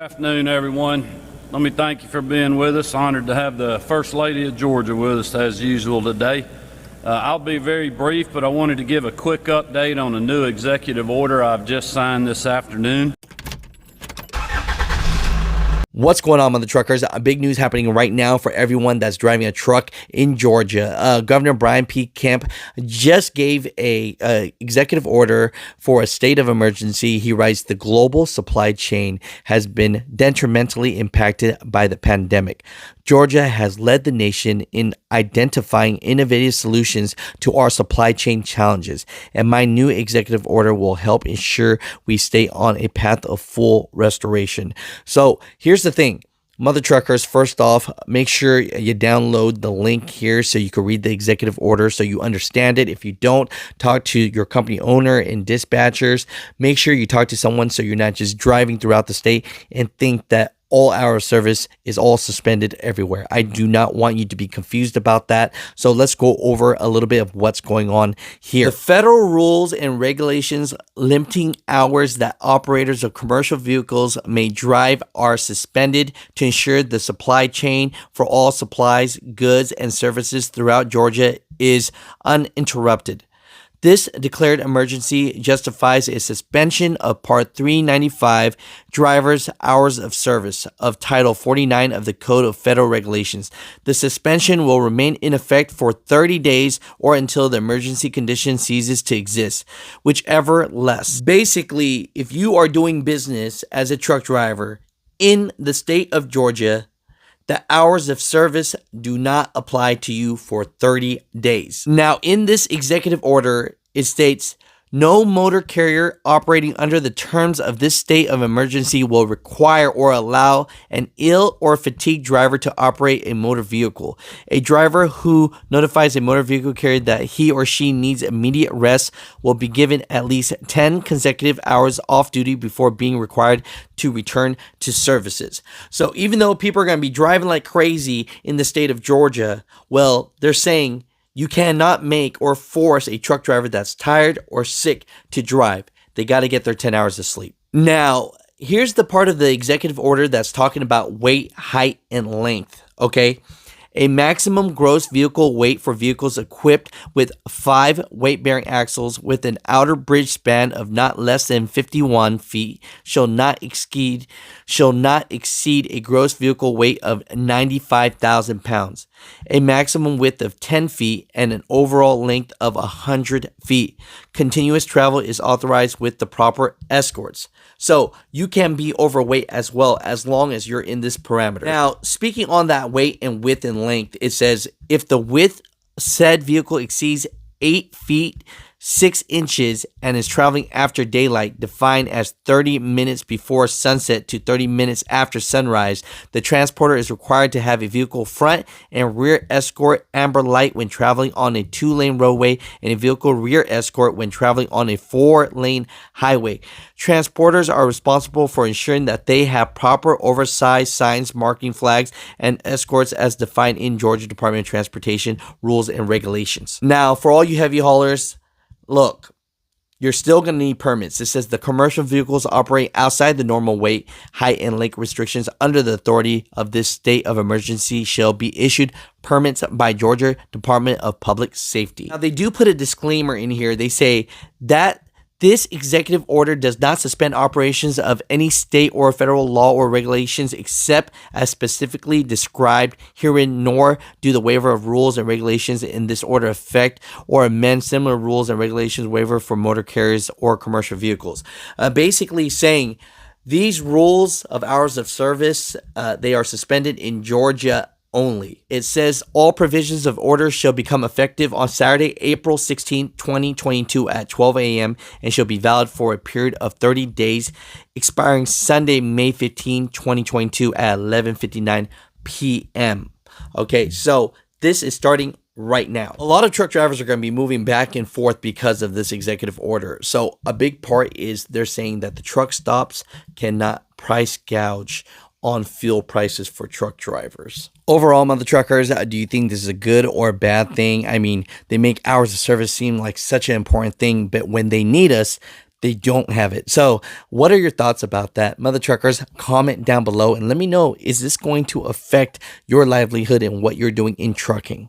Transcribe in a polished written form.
Afternoon, everyone. Let me thank you for being with us. Honored to have the First Lady of Georgia with us as usual today. I'll be very brief, but I wanted to give a quick update on a new executive order I've just signed this afternoon. What's going on, Mother Truckers? Big news happening right now for everyone that's driving a truck in Georgia. Governor Brian P. Kemp just gave a executive order for a state of emergency. He writes, the global supply chain has been detrimentally impacted by the pandemic. Georgia has led the nation in identifying innovative solutions to our supply chain challenges, and my new executive order will help ensure we stay on a path of full restoration. So here's the thing. Mother Truckers, first off, make sure you download the link here so you can read the executive order so you understand it. If you don't, talk to your company owner and dispatchers. Make sure you talk to someone so you're not just driving throughout the state and think that all hour of service is all suspended everywhere. I do not want you to be confused about that. So let's go over a little bit of what's going on here. The federal rules and regulations limiting hours that operators of commercial vehicles may drive are suspended to ensure the supply chain for all supplies, goods, and services throughout Georgia is uninterrupted. This declared emergency justifies a suspension of Part 395, Driver's Hours of Service, of Title 49 of the Code of Federal Regulations. The suspension will remain in effect for 30 days or until the emergency condition ceases to exist, whichever less. Basically, if you are doing business as a truck driver in the state of Georgia, the hours of service do not apply to you for 30 days. Now, in this executive order, it states, no motor carrier operating under the terms of this state of emergency will require or allow an ill or fatigued driver to operate a motor vehicle. A driver who notifies a motor vehicle carrier that he or she needs immediate rest will be given at least 10 consecutive hours off duty before being required to return to services. So even though people are going to be driving like crazy in the state of Georgia, well, they're saying you cannot make or force a truck driver that's tired or sick to drive. They got to get their 10 hours of sleep. Now, here's the part of the executive order that's talking about weight, height, and length, okay? A maximum gross vehicle weight for vehicles equipped with 5 weight-bearing axles with an outer bridge span of not less than 51 feet shall not exceed a gross vehicle weight of 95,000 pounds, a maximum width of 10 feet, and an overall length of 100 feet. Continuous travel is authorized with the proper escorts. So you can be overweight as well as long as you're in this parameter. Now, speaking on that weight and width and length, it says if the width said vehicle exceeds 8 feet 6 inches and is traveling after daylight, defined as 30 minutes before sunset to 30 minutes after sunrise, the transporter is required to have a vehicle front and rear escort amber light when traveling on a 2-lane roadway and a vehicle rear escort when traveling on a 4-lane highway. Transporters are responsible for ensuring that they have proper oversized signs, marking flags, and escorts as defined in Georgia Department of Transportation rules and regulations. Now, for all you heavy haulers, look, you're still going to need permits. It says the commercial vehicles operate outside the normal weight, height, and length restrictions under the authority of this state of emergency shall be issued permits by Georgia Department of Public Safety. Now, they do put a disclaimer in here. They say that this executive order does not suspend operations of any state or federal law or regulations except as specifically described herein, nor do the waiver of rules and regulations in this order affect or amend similar rules and regulations waiver for motor carriers or commercial vehicles. Basically saying these rules of hours of service, they are suspended in Georgia only. It says all provisions of orders shall become effective on Saturday, April 16, 2022 at 12 a.m. and shall be valid for a period of 30 days, expiring Sunday, May 15, 2022 at 11:59 p.m. Okay, so this is starting right now. A lot of truck drivers are going to be moving back and forth because of this executive order. So a big part is they're saying that the truck stops cannot price gouge on fuel prices for truck drivers. Overall, Mother Truckers, do you think this is a good or a bad thing? I mean, they make hours of service seem like such an important thing, but when they need us, they don't have it. So what are your thoughts about that? Mother truckers, comment down below and let me know, is this going to affect your livelihood and what you're doing in trucking?